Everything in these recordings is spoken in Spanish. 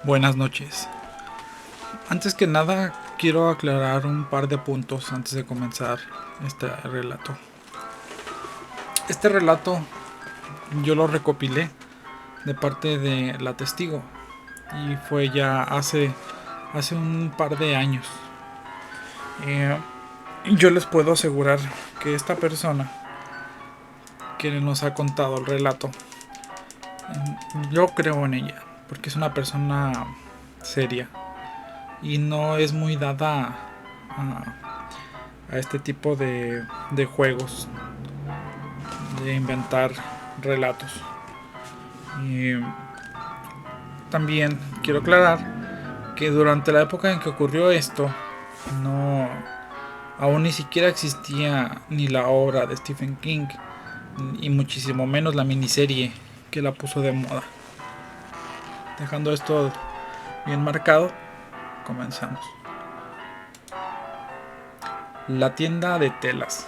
Buenas noches. Antes que nada, quiero aclarar un par de puntos antes de comenzar este relato. Este relato yo lo recopilé de parte de la testigo y fue ya hace un par de años. Eh, yo les puedo asegurar que esta persona que nos ha contado el relato, yo creo en ella, porque es una persona seria y no es muy dada a este tipo de juegos, de inventar relatos. Y también quiero aclarar que durante la época en que ocurrió esto, no, aún ni siquiera existía ni la obra de Stephen King, y muchísimo menos la miniserie que la puso de moda. Dejando esto bien marcado, comenzamos. La tienda de telas.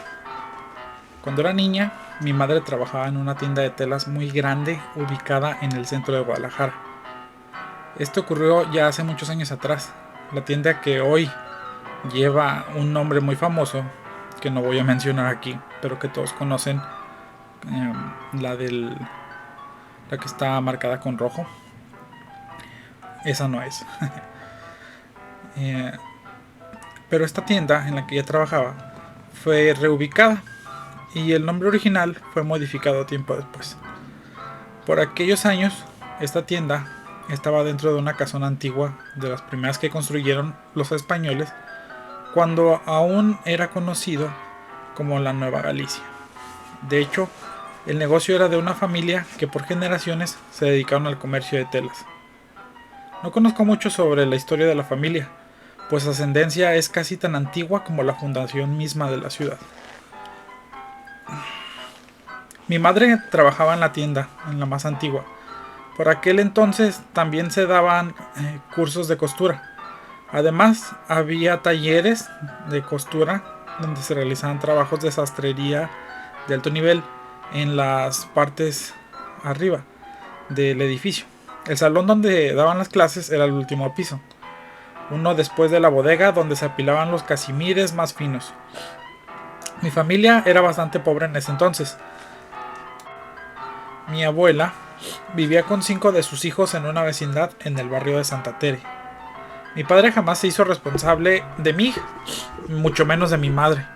Cuando era niña, mi madre trabajaba en una tienda de telas muy grande ubicada en el centro de Guadalajara. Esto ocurrió ya hace muchos años atrás. La tienda que hoy lleva un nombre muy famoso, que no voy a mencionar aquí, pero que todos conocen, eh, la del la que está marcada con rojo. Esa no es. Eh, pero esta tienda en la que ella trabajaba fue reubicada y el nombre original fue modificado tiempo después. Por aquellos años, esta tienda estaba dentro de una casona antigua, de las primeras que construyeron los españoles, cuando aún era conocido como la Nueva Galicia. De hecho, el negocio era de una familia que por generaciones se dedicaron al comercio de telas. No conozco mucho sobre la historia de la familia, pues su ascendencia es casi tan antigua como la fundación misma de la ciudad. Mi madre trabajaba en la tienda, en la más antigua. Por aquel entonces también se daban cursos de costura. Además, había talleres de costura donde se realizaban trabajos de sastrería de alto nivel en las partes arriba del edificio. El salón donde daban las clases era el último piso, uno después de la bodega donde se apilaban los casimires más finos. Mi familia era bastante pobre en ese entonces. Mi abuela vivía con 5 de sus hijos en una vecindad en el barrio de Santa Tere. Mi padre jamás se hizo responsable de mí, mucho menos de mi madre.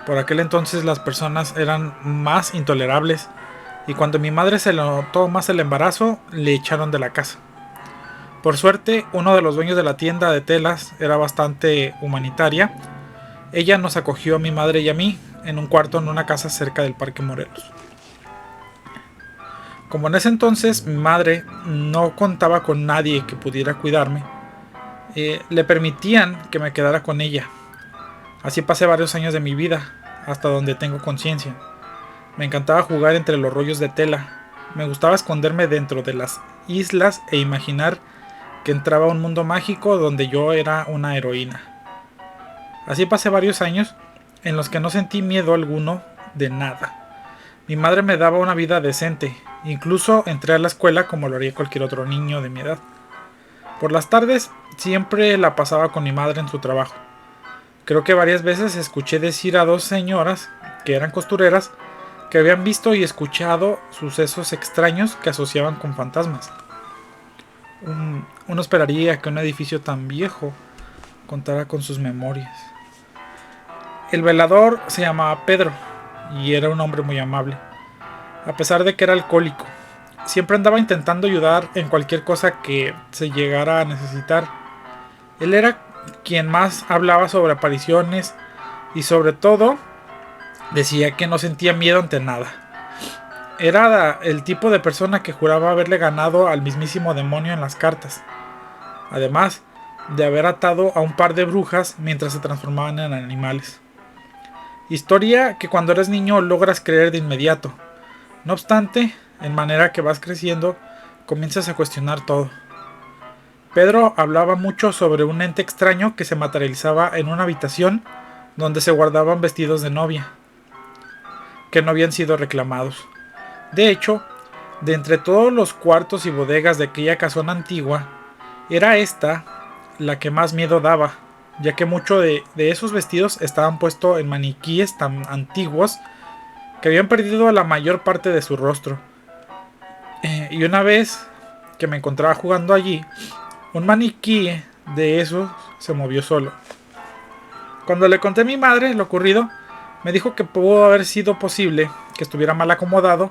Por aquel entonces las personas eran más intolerables y cuando mi madre se le notó más el embarazo, le echaron de la casa. Por suerte, uno de los dueños de la tienda de telas era bastante humanitaria. Ella nos acogió a mi madre y a mí en un cuarto en una casa cerca del Parque Morelos. Como en ese entonces mi madre no contaba con nadie que pudiera cuidarme, le permitían que me quedara con ella. Así pasé varios años de mi vida, hasta donde tengo conciencia. Me encantaba jugar entre los rollos de tela. Me gustaba esconderme dentro de las islas e imaginar que entraba a un mundo mágico donde yo era una heroína. Así pasé varios años en los que no sentí miedo alguno de nada. Mi madre me daba una vida decente, incluso entré a la escuela como lo haría cualquier otro niño de mi edad. Por las tardes siempre la pasaba con mi madre en su trabajo. Creo que varias veces escuché decir a dos señoras, que eran costureras, que habían visto y escuchado sucesos extraños que asociaban con fantasmas. Uno esperaría que un edificio tan viejo contara con sus memorias. El velador se llamaba Pedro y era un hombre muy amable, a pesar de que era alcohólico. Siempre andaba intentando ayudar en cualquier cosa que se llegara a necesitar. Él era quien más hablaba sobre apariciones y sobre todo decía que no sentía miedo ante nada. Era el tipo de persona que juraba haberle ganado al mismísimo demonio en las cartas, además de haber atado a un par de brujas mientras se transformaban en animales. Historia que cuando eres niño logras creer de inmediato. No obstante, en manera que vas creciendo, comienzas a cuestionar todo. Pedro hablaba mucho sobre un ente extraño que se materializaba en una habitación donde se guardaban vestidos de novia, que no habían sido reclamados. De hecho, De entre todos los cuartos y bodegas de aquella casona antigua, era esta la que más miedo daba, ya que muchos de esos vestidos estaban puestos en maniquíes tan antiguos que habían perdido la mayor parte de su rostro. Y una vez que me encontraba jugando allí, un maniquí de esos se movió solo. Cuando le conté a mi madre lo ocurrido, me dijo que pudo haber sido posible que estuviera mal acomodado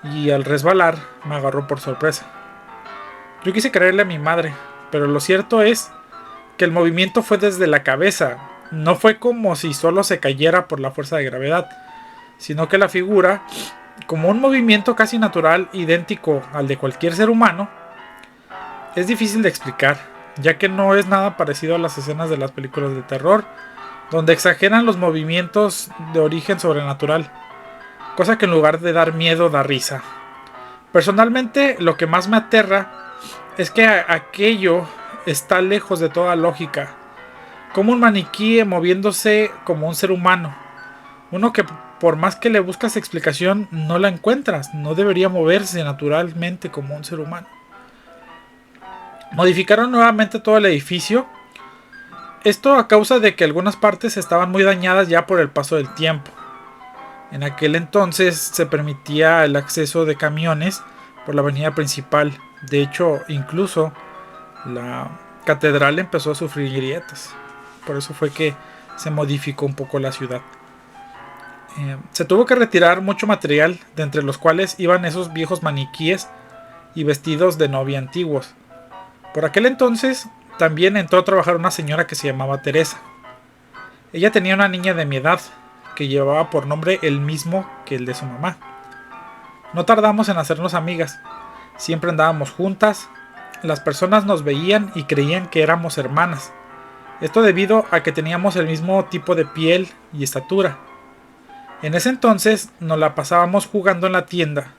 y al resbalar me agarró por sorpresa. Yo quise creerle a mi madre, pero lo cierto es que el movimiento fue desde la cabeza. No fue como si solo se cayera por la fuerza de gravedad, sino que la figura, como un movimiento casi natural, idéntico al de cualquier ser humano, es difícil de explicar, ya que no es nada parecido a las escenas de las películas de terror, donde exageran los movimientos de origen sobrenatural, cosa que en lugar de dar miedo da risa. Personalmente, lo que más me aterra es que aquello está lejos de toda lógica, como un maniquí moviéndose como un ser humano, uno que por más que le buscas explicación no la encuentras, no debería moverse naturalmente como un ser humano. Modificaron nuevamente todo el edificio, esto a causa de que algunas partes estaban muy dañadas ya por el paso del tiempo. En aquel entonces se permitía el acceso de camiones por la avenida principal. De hecho, incluso la catedral empezó a sufrir grietas. Por eso fue que se modificó un poco la ciudad. Se tuvo que retirar mucho material, de entre los cuales iban esos viejos maniquíes y vestidos de novia antiguos. Por aquel entonces también entró a trabajar una señora que se llamaba Teresa. Ella tenía una niña de mi edad, que llevaba por nombre el mismo que el de su mamá. No tardamos en hacernos amigas, siempre andábamos juntas, las personas nos veían y creían que éramos hermanas, esto debido a que teníamos el mismo tipo de piel y estatura. En ese entonces nos la pasábamos jugando en la tienda,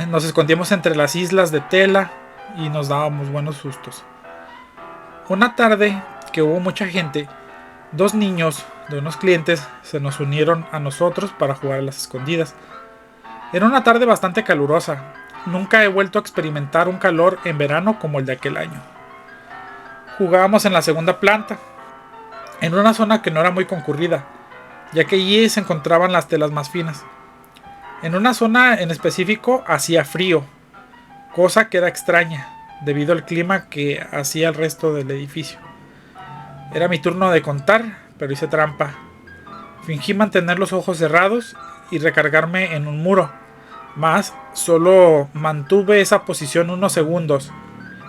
nos escondíamos entre las islas de tela y nos dábamos buenos sustos. Una tarde que hubo mucha gente, dos niños de unos clientes se nos unieron a nosotros para jugar a las escondidas. Era una tarde bastante calurosa. Nunca he vuelto a experimentar un calor en verano como el de aquel año. Jugábamos en la segunda planta, en una zona que no era muy concurrida, ya que allí se encontraban las telas más finas. En una zona en específico hacía frío, cosa que era extraña, debido al clima que hacía el resto del edificio. Era mi turno de contar, pero hice trampa. Fingí mantener los ojos cerrados y recargarme en un muro, mas solo mantuve esa posición unos segundos.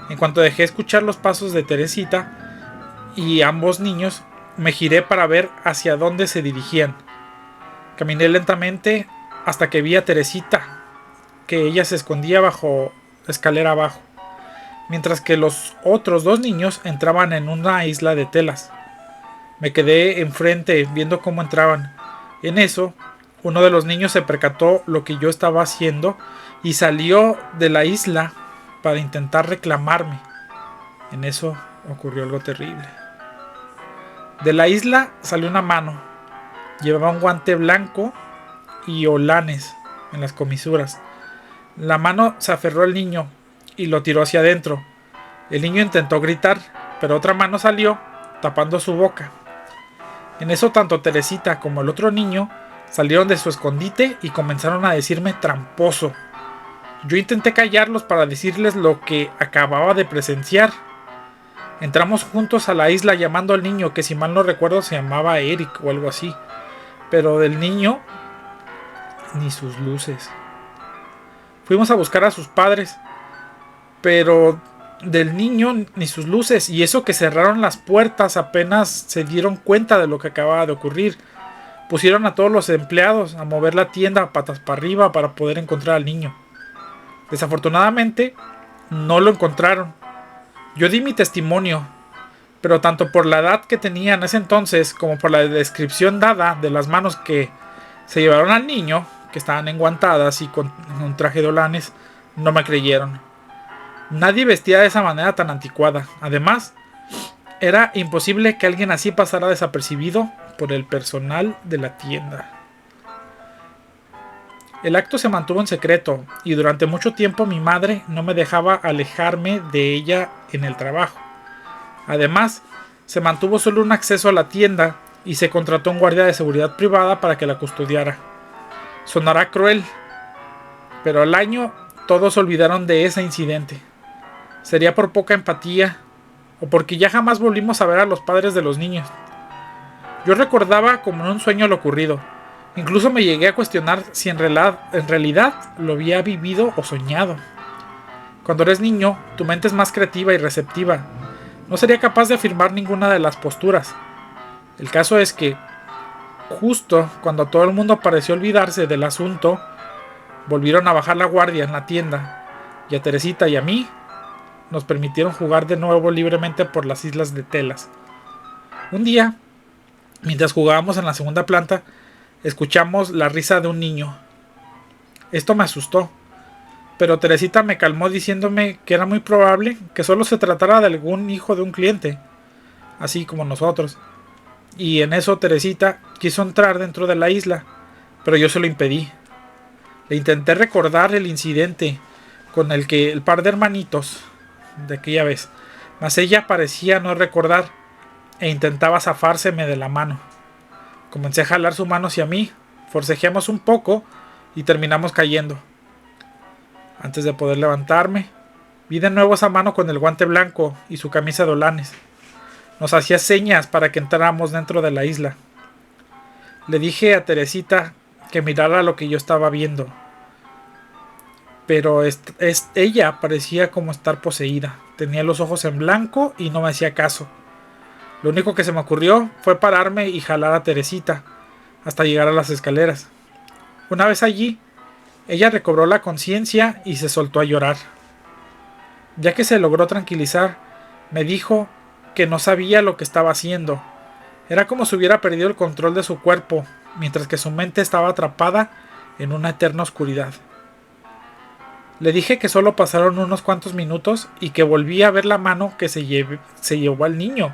En cuanto dejé escuchar los pasos de Teresita y ambos niños, me giré para ver hacia dónde se dirigían. Caminé lentamente hasta que vi a Teresita, que ella se escondía bajo la escalera abajo, mientras que los otros dos niños entraban en una isla de telas. Me quedé enfrente viendo cómo entraban. En eso, uno de los niños se percató lo que yo estaba haciendo y salió de la isla para intentar reclamarme. En eso ocurrió algo terrible. De la isla salió una mano. Llevaba un guante blanco y holanes en las comisuras. La mano se aferró al niño y lo tiró hacia adentro. El niño intentó gritar, pero otra mano salió tapando su boca. En eso tanto Teresita como el otro niño salieron de su escondite y comenzaron a decirme tramposo. Yo intenté callarlos para decirles lo que acababa de presenciar. Entramos juntos a la isla llamando al niño, que si mal no recuerdo se llamaba Eric o algo así, pero del niño ni sus luces. Fuimos a buscar a sus padres, pero del niño ni sus luces, y eso que cerraron las puertas apenas se dieron cuenta de lo que acababa de ocurrir. Pusieron a todos los empleados a mover la tienda patas para arriba para poder encontrar al niño. Desafortunadamente no lo encontraron. Yo di mi testimonio, pero tanto por la edad que tenía en ese entonces como por la descripción dada de las manos que se llevaron al niño, que estaban enguantadas y con un traje de holanes, no me creyeron. Nadie vestía de esa manera tan anticuada. Además, era imposible que alguien así pasara desapercibido por el personal de la tienda. El acto se mantuvo en secreto y durante mucho tiempo mi madre no me dejaba alejarme de ella en el trabajo. Además, se mantuvo solo un acceso a la tienda y se contrató un guardia de seguridad privada para que la custodiara. Sonará cruel, pero al año todos olvidaron de ese incidente. Sería por poca empatía o porque ya jamás volvimos a ver a los padres de los niños. Yo recordaba como en un sueño lo ocurrido. Incluso me llegué a cuestionar si en realidad lo había vivido o soñado. Cuando eres niño, tu mente es más creativa y receptiva. No sería capaz de afirmar ninguna de las posturas. El caso es que, justo cuando todo el mundo pareció olvidarse del asunto, volvieron a bajar la guardia en la tienda, y a Teresita y a mí nos permitieron jugar de nuevo libremente por las islas de telas. Un día, mientras jugábamos en la segunda planta, escuchamos la risa de un niño. Esto me asustó, pero Teresita me calmó diciéndome que era muy probable que solo se tratara de algún hijo de un cliente, así como nosotros. Y en eso Teresita quiso entrar dentro de la isla, pero yo se lo impedí. Le intenté recordar el incidente con el que el par de hermanitos de aquella vez, mas ella parecía no recordar e intentaba zafárseme de la mano. Comencé a jalar su mano hacia mí, forcejeamos un poco y terminamos cayendo. Antes de poder levantarme, vi de nuevo esa mano con el guante blanco y su camisa de holanes. Nos hacía señas para que entráramos dentro de la isla. Le dije a Teresita que mirara lo que yo estaba viendo, pero ella parecía como estar poseída. Tenía los ojos en blanco y no me hacía caso. Lo único que se me ocurrió fue pararme y jalar a Teresita hasta llegar a las escaleras. Una vez allí, ella recobró la conciencia y se soltó a llorar. Ya que se logró tranquilizar, me dijo que no sabía lo que estaba haciendo. Era como si hubiera perdido el control de su cuerpo, mientras que su mente estaba atrapada en una eterna oscuridad. Le dije que solo pasaron unos cuantos minutos y que volví a ver la mano que se llevó al niño.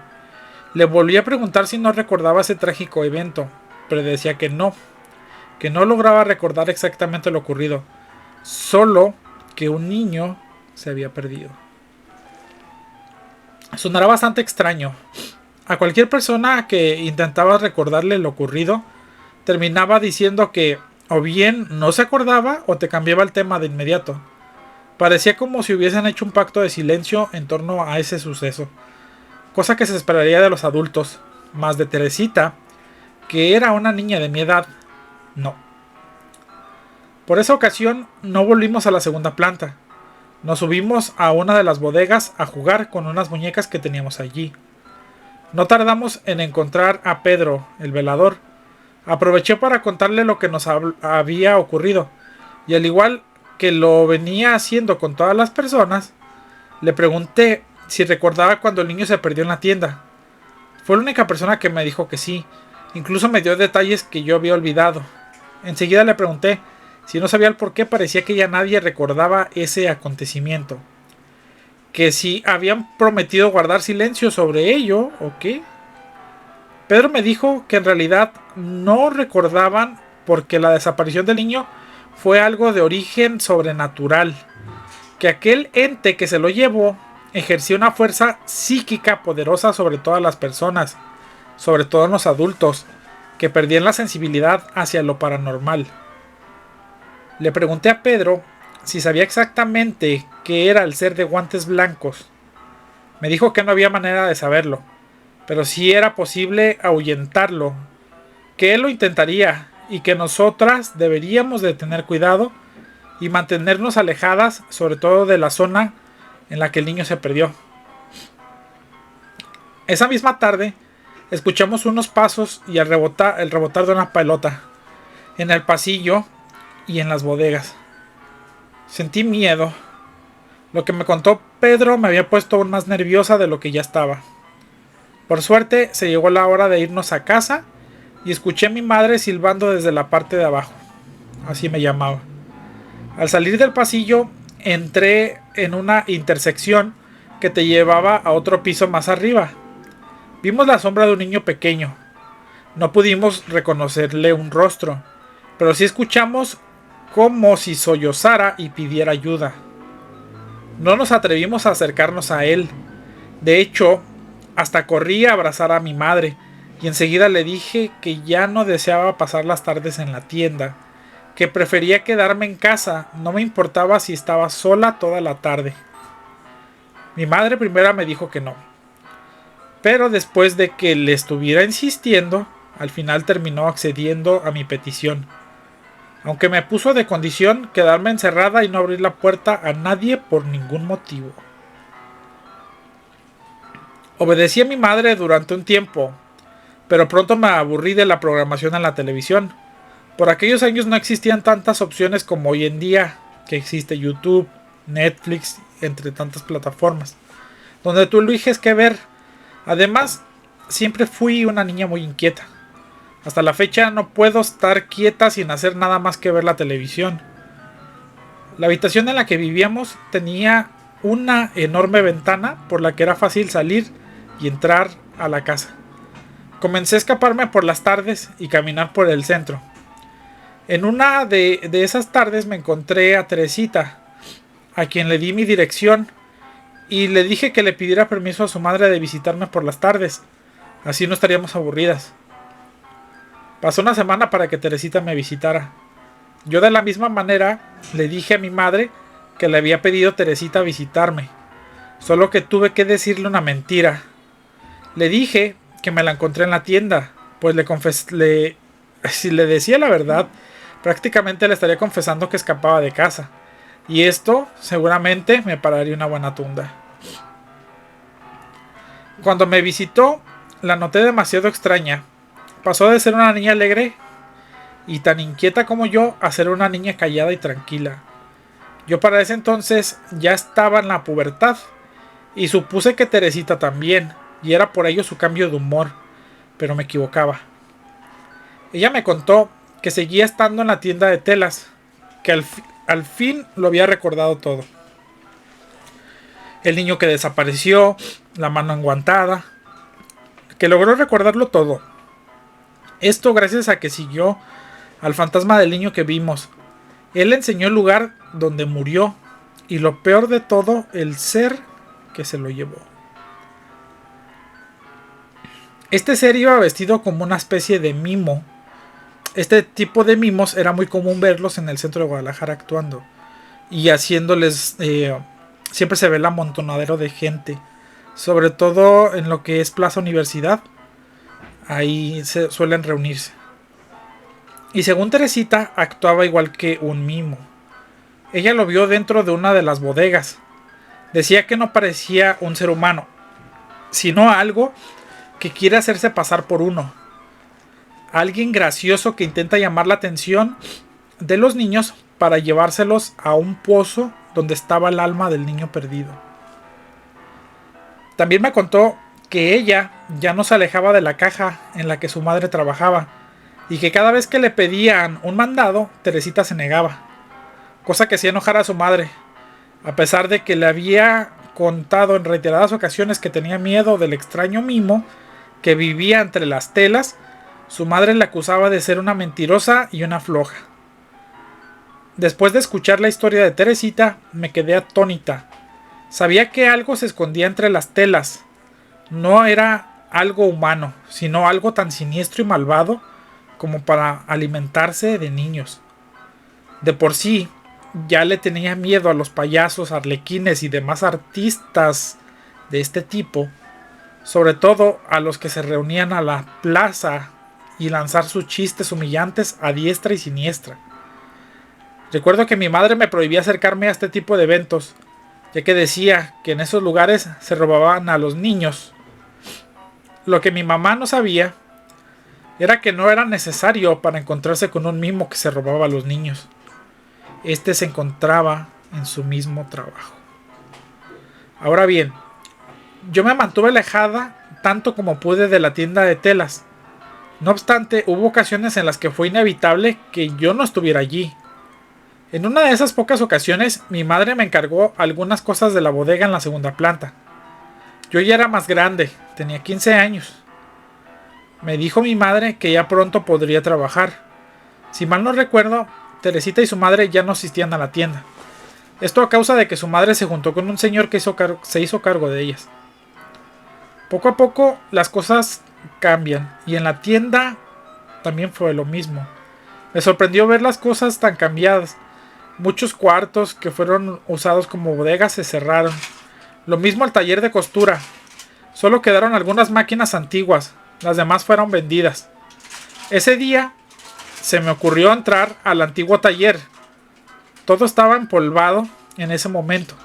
Le volví a preguntar si no recordaba ese trágico evento, pero decía que no lograba recordar exactamente lo ocurrido, solo que un niño se había perdido. Sonará bastante extraño. A cualquier persona que intentaba recordarle lo ocurrido, terminaba diciendo que o bien no se acordaba o te cambiaba el tema de inmediato. Parecía como si hubiesen hecho un pacto de silencio en torno a ese suceso, cosa que se esperaría de los adultos, más de Teresita, que era una niña de mi edad, no. Por esa ocasión no volvimos a la segunda planta. Nos subimos a una de las bodegas a jugar con unas muñecas que teníamos allí. No tardamos en encontrar a Pedro, el velador. Aproveché para contarle lo que nos había ocurrido, y al igual que lo venía haciendo con todas las personas, le pregunté si recordaba cuando el niño se perdió en la tienda. Fue la única persona que me dijo que sí, incluso me dio detalles que yo había olvidado. Enseguida le pregunté si no sabía el por qué parecía que ya nadie recordaba ese acontecimiento, que si habían prometido guardar silencio sobre ello o qué. Pedro me dijo que en realidad no recordaban porque la desaparición del niño fue algo de origen sobrenatural, que aquel ente que se lo llevó ejerció una fuerza psíquica poderosa sobre todas las personas, sobre todo en los adultos, que perdían la sensibilidad hacia lo paranormal. Le pregunté a Pedro si sabía exactamente qué era el ser de guantes blancos. Me dijo que no había manera de saberlo, pero sí era posible ahuyentarlo, que él lo intentaría y que nosotras deberíamos de tener cuidado y mantenernos alejadas, sobre todo de la zona en la que el niño se perdió. Esa misma tarde escuchamos unos pasos y el rebotar de una pelota en el pasillo y en las bodegas. Sentí miedo. Lo que me contó Pedro me había puesto aún más nerviosa de lo que ya estaba. Por suerte se llegó la hora de irnos a casa y escuché a mi madre silbando desde la parte de abajo. Así me llamaba. Al salir del pasillo entré en una intersección que te llevaba a otro piso más arriba. Vimos la sombra de un niño pequeño. No pudimos reconocerle un rostro, pero sí escuchamos como si sollozara y pidiera ayuda. No nos atrevimos a acercarnos a él. De hecho, hasta corrí a abrazar a mi madre y enseguida le dije que ya no deseaba pasar las tardes en la tienda, que prefería quedarme en casa, no me importaba si estaba sola toda la tarde. Mi madre primero me dijo que no, pero después de que le estuviera insistiendo, al final terminó accediendo a mi petición, aunque me puso de condición quedarme encerrada y no abrir la puerta a nadie por ningún motivo. Obedecí a mi madre durante un tiempo, pero pronto me aburrí de la programación en la televisión. Por aquellos años no existían tantas opciones como hoy en día, que existe YouTube, Netflix, entre tantas plataformas, donde tú eliges qué ver. Además, siempre fui una niña muy inquieta. Hasta la fecha no puedo estar quieta sin hacer nada más que ver la televisión. La habitación en la que vivíamos tenía una enorme ventana por la que era fácil salir y entrar a la casa. Comencé a escaparme por las tardes y caminar por el centro. En una de esas tardes me encontré a Teresita, a quien le di mi dirección y le dije que le pidiera permiso a su madre de visitarme por las tardes, así no estaríamos aburridas. Pasó una semana para que Teresita me visitara. Yo de la misma manera le dije a mi madre que le había pedido a Teresita visitarme, solo que tuve que decirle una mentira. Le dije que me la encontré en la tienda, pues si le decía la verdad, prácticamente le estaría confesando que escapaba de casa, y esto seguramente me pararía una buena tunda. Cuando me visitó, la noté demasiado extraña. Pasó de ser una niña alegre y tan inquieta como yo a ser una niña callada y tranquila. Yo para ese entonces ya estaba en la pubertad y supuse que Teresita también, y era por ello su cambio de humor, pero me equivocaba. Ella me contó que seguía estando en la tienda de telas, que al fin lo había recordado todo. El niño que desapareció, la mano enguantada, que logró recordarlo todo. Esto gracias a que siguió al fantasma del niño que vimos. Él le enseñó el lugar donde murió y lo peor de todo, el ser que se lo llevó. Este ser iba vestido como una especie de mimo. Este tipo de mimos era muy común verlos en el centro de Guadalajara actuando y haciéndoles... siempre se ve el amontonadero de gente, sobre todo en lo que es Plaza Universidad. Ahí se suelen reunirse. Y según Teresita, actuaba igual que un mimo. Ella lo vio dentro de una de las bodegas. Decía que no parecía un ser humano, sino algo que quiere hacerse pasar por uno. Alguien gracioso que intenta llamar la atención de los niños para llevárselos a un pozo donde estaba el alma del niño perdido. También me contó que ella ya no se alejaba de la caja en la que su madre trabajaba y que cada vez que le pedían un mandado, Teresita se negaba, cosa que hacía enojar a su madre, a pesar de que le había contado en reiteradas ocasiones que tenía miedo del extraño mimo que vivía entre las telas. Su madre le acusaba de ser una mentirosa y una floja. Después de escuchar la historia de Teresita, me quedé atónita. Sabía que algo se escondía entre las telas. No era algo humano, sino algo tan siniestro y malvado como para alimentarse de niños. De por sí, ya le tenía miedo a los payasos, arlequines y demás artistas de este tipo, sobre todo a los que se reunían a la plaza y lanzar sus chistes humillantes a diestra y siniestra. Recuerdo que mi madre me prohibía acercarme a este tipo de eventos, ya que decía que en esos lugares se robaban a los niños. Lo que mi mamá no sabía era que no era necesario para encontrarse con un mimo que se robaba a los niños. Este se encontraba en su mismo trabajo. Ahora bien, yo me mantuve alejada tanto como pude de la tienda de telas. No obstante, hubo ocasiones en las que fue inevitable que yo no estuviera allí. En una de esas pocas ocasiones, mi madre me encargó algunas cosas de la bodega en la segunda planta. Yo ya era más grande, tenía 15 años. Me dijo mi madre que ya pronto podría trabajar. Si mal no recuerdo, Teresita y su madre ya no asistían a la tienda. Esto a causa de que su madre se juntó con un señor que se hizo cargo de ellas. Poco a poco las cosas cambian y en la tienda también fue lo mismo. Me sorprendió ver las cosas tan cambiadas. Muchos cuartos que fueron usados como bodegas se cerraron. Lo mismo el taller de costura. Solo quedaron algunas máquinas antiguas. Las demás fueron vendidas. Ese día se me ocurrió entrar al antiguo taller. Todo estaba empolvado en ese momento.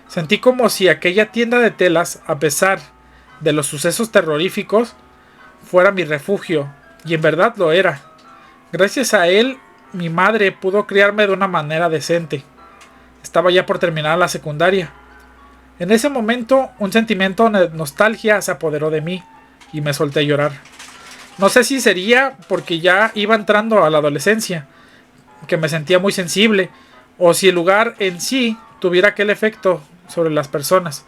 Sentí como si aquella tienda de telas, a pesar de los sucesos terroríficos, fuera mi refugio. Y en verdad lo era. Gracias a él, mi madre pudo criarme de una manera decente. Estaba ya por terminar la secundaria. En ese momento, un sentimiento de nostalgia se apoderó de mí y me solté a llorar. No sé si sería porque ya iba entrando a la adolescencia, que me sentía muy sensible, o si el lugar en sí tuviera aquel efecto sobre las personas.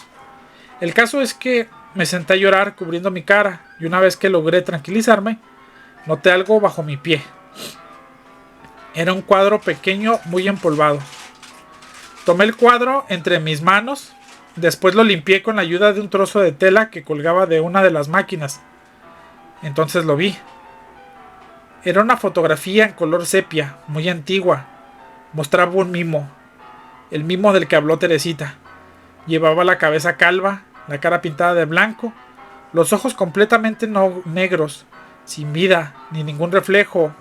El caso es que me senté a llorar cubriendo mi cara y una vez que logré tranquilizarme, noté algo bajo mi pie. Era un cuadro pequeño muy empolvado. Tomé el cuadro entre mis manos, después lo limpié con la ayuda de un trozo de tela que colgaba de una de las máquinas. Entonces lo vi. Era una fotografía en color sepia, muy antigua. Mostraba un mimo, el mimo del que habló Teresita. Llevaba la cabeza calva, la cara pintada de blanco, los ojos completamente negros, sin vida ni ningún reflejo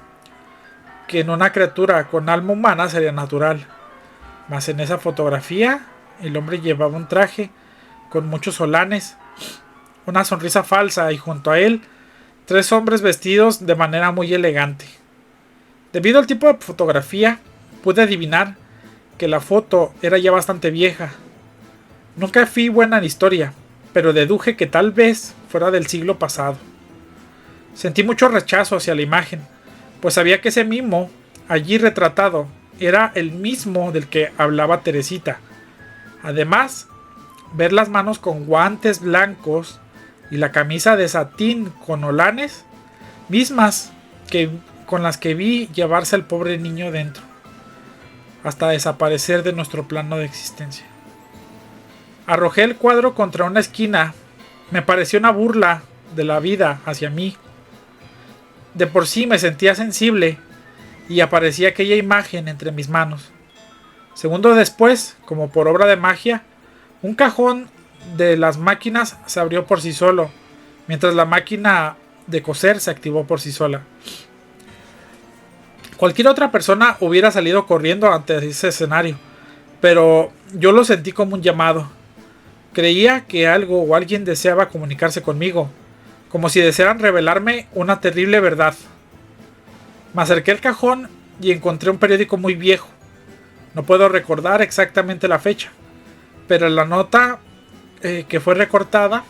que en una criatura con alma humana sería natural. Mas en esa fotografía el hombre llevaba un traje con muchos solanes, una sonrisa falsa y junto a él 3 hombres vestidos de manera muy elegante. Debido al tipo de fotografía, pude adivinar que la foto era ya bastante vieja. Nunca fui buena en historia, pero deduje que tal vez fuera del siglo pasado. Sentí mucho rechazo hacia la imagen, pues sabía que ese mimo, allí retratado, era el mismo del que hablaba Teresita. Además, ver las manos con guantes blancos y la camisa de satín con holanes, mismas que con las que vi llevarse al pobre niño dentro, hasta desaparecer de nuestro plano de existencia. Arrojé el cuadro contra una esquina. Me pareció una burla de la vida hacia mí. De por sí me sentía sensible y aparecía aquella imagen entre mis manos. Segundos después, como por obra de magia, un cajón de las máquinas se abrió por sí solo, mientras la máquina de coser se activó por sí sola. Cualquier otra persona hubiera salido corriendo ante ese escenario, pero yo lo sentí como un llamado. Creía que algo o alguien deseaba comunicarse conmigo, como si desearan revelarme una terrible verdad. Me acerqué al cajón y encontré un periódico muy viejo. No puedo recordar exactamente la fecha, pero la nota que fue recortada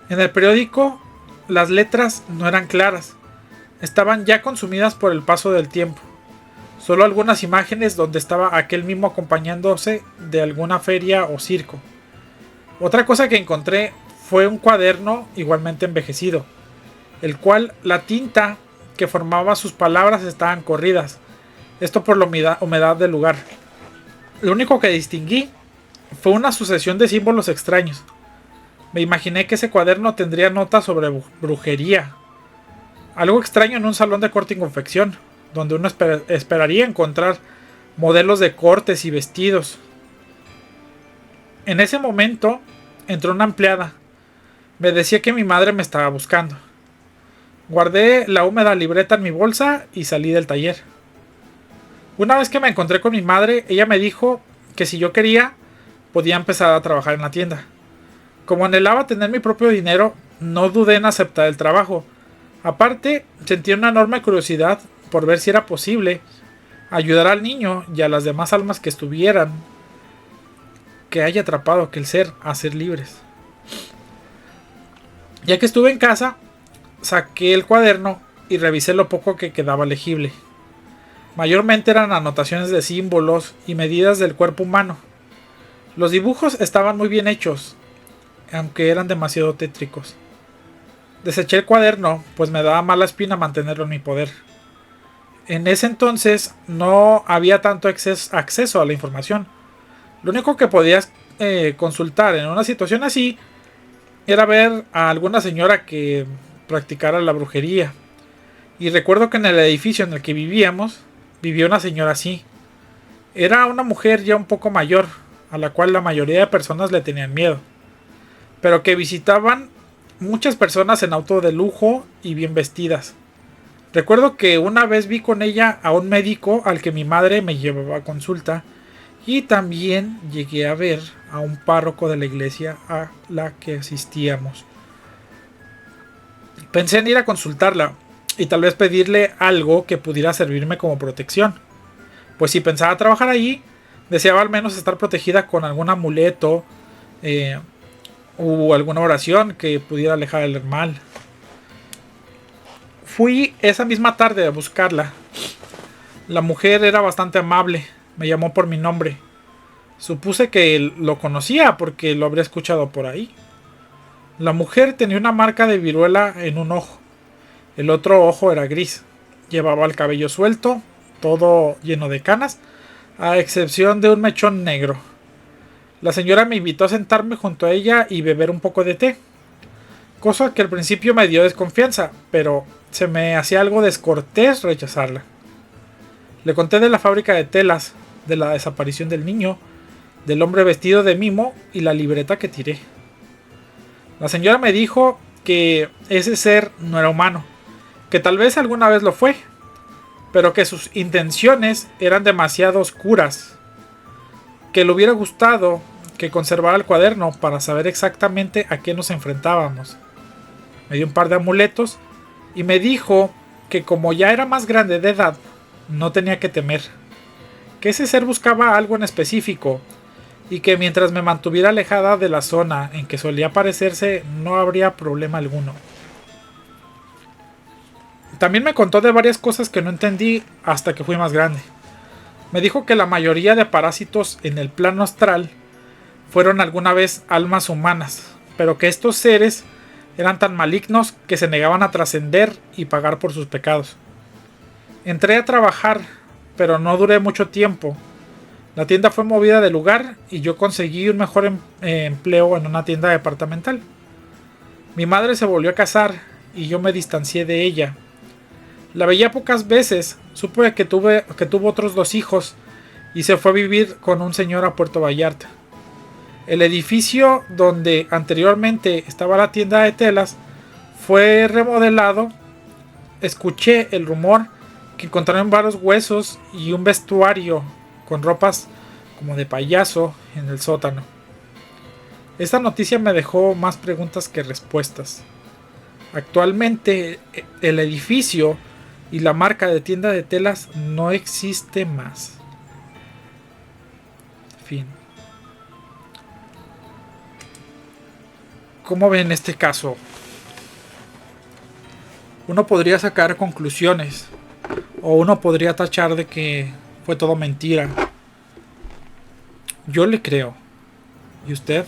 en el periódico, las letras no eran claras. Estaban ya consumidas por el paso del tiempo. Solo algunas imágenes donde estaba aquel mismo acompañándose de alguna feria o circo. Otra cosa que encontré fue un cuaderno igualmente envejecido, el cual la tinta que formaba sus palabras estaban corridas. Esto por la humedad del lugar. Lo único que distinguí fue una sucesión de símbolos extraños. Me imaginé que ese cuaderno tendría notas sobre brujería. Algo extraño en un salón de corte y confección, donde uno esperaría encontrar modelos de cortes y vestidos. En ese momento entró una empleada. Me decía que mi madre me estaba buscando. Guardé la húmeda libreta en mi bolsa y salí del taller. Una vez que me encontré con mi madre, ella me dijo que si yo quería, podía empezar a trabajar en la tienda. Como anhelaba tener mi propio dinero, no dudé en aceptar el trabajo. Aparte, sentí una enorme curiosidad por ver si era posible ayudar al niño y a las demás almas que estuvieran, que haya atrapado aquel ser, a ser libres. Ya que estuve en casa, saqué el cuaderno y revisé lo poco que quedaba legible. Mayormente eran anotaciones de símbolos y medidas del cuerpo humano. Los dibujos estaban muy bien hechos, aunque eran demasiado tétricos. Deseché el cuaderno, pues me daba mala espina mantenerlo en mi poder. En ese entonces no había tanto acceso a la información. Lo único que podías consultar en una situación así era ver a alguna señora que practicara la brujería. Y recuerdo que en el edificio en el que vivíamos, vivía una señora así. Era una mujer ya un poco mayor, a la cual la mayoría de personas le tenían miedo, pero que visitaban muchas personas en auto de lujo y bien vestidas. Recuerdo que una vez vi con ella a un médico al que mi madre me llevaba a consulta, y también llegué a ver a un párroco de la iglesia a la que asistíamos. Pensé en ir a consultarla y tal vez pedirle algo que pudiera servirme como protección. Pues si pensaba trabajar allí, deseaba al menos estar protegida con algún amuleto eh, o alguna oración que pudiera alejar el mal. Fui esa misma tarde a buscarla. La mujer era bastante amable, me llamó por mi nombre. Supuse que lo conocía porque lo habría escuchado por ahí. La mujer tenía una marca de viruela en un ojo. El otro ojo era gris. Llevaba el cabello suelto, todo lleno de canas, a excepción de un mechón negro. La señora me invitó a sentarme junto a ella y beber un poco de té, cosa que al principio me dio desconfianza, pero se me hacía algo descortés rechazarla. Le conté de la fábrica de telas, de la desaparición del niño, del hombre vestido de mimo y la libreta que tiré. La señora me dijo que ese ser no era humano, que tal vez alguna vez lo fue, pero que sus intenciones eran demasiado oscuras, que le hubiera gustado que conservara el cuaderno para saber exactamente a qué nos enfrentábamos. Me dio un par de amuletos y me dijo que como ya era más grande de edad, no tenía que temer, que ese ser buscaba algo en específico y que mientras me mantuviera alejada de la zona en que solía aparecerse no habría problema alguno. También me contó de varias cosas que no entendí hasta que fui más grande. Me dijo que la mayoría de parásitos en el plano astral fueron alguna vez almas humanas, pero que estos seres eran tan malignos que se negaban a trascender y pagar por sus pecados. Entré a trabajar, pero no duré mucho tiempo. La tienda fue movida de lugar y yo conseguí un mejor empleo en una tienda departamental. Mi madre se volvió a casar y yo me distancié de ella. La veía pocas veces, supe que tuvo otros 2 hijos y se fue a vivir con un señor a Puerto Vallarta. El edificio donde anteriormente estaba la tienda de telas fue remodelado. Escuché el rumor que encontraron varios huesos y un vestuario con ropas como de payaso en el sótano. Esta noticia me dejó más preguntas que respuestas. Actualmente el edificio y la marca de tienda de telas no existe más. Fin. ¿Cómo ven este caso? Uno podría sacar conclusiones o uno podría tachar de que fue todo mentira. Yo le creo. ¿Y usted?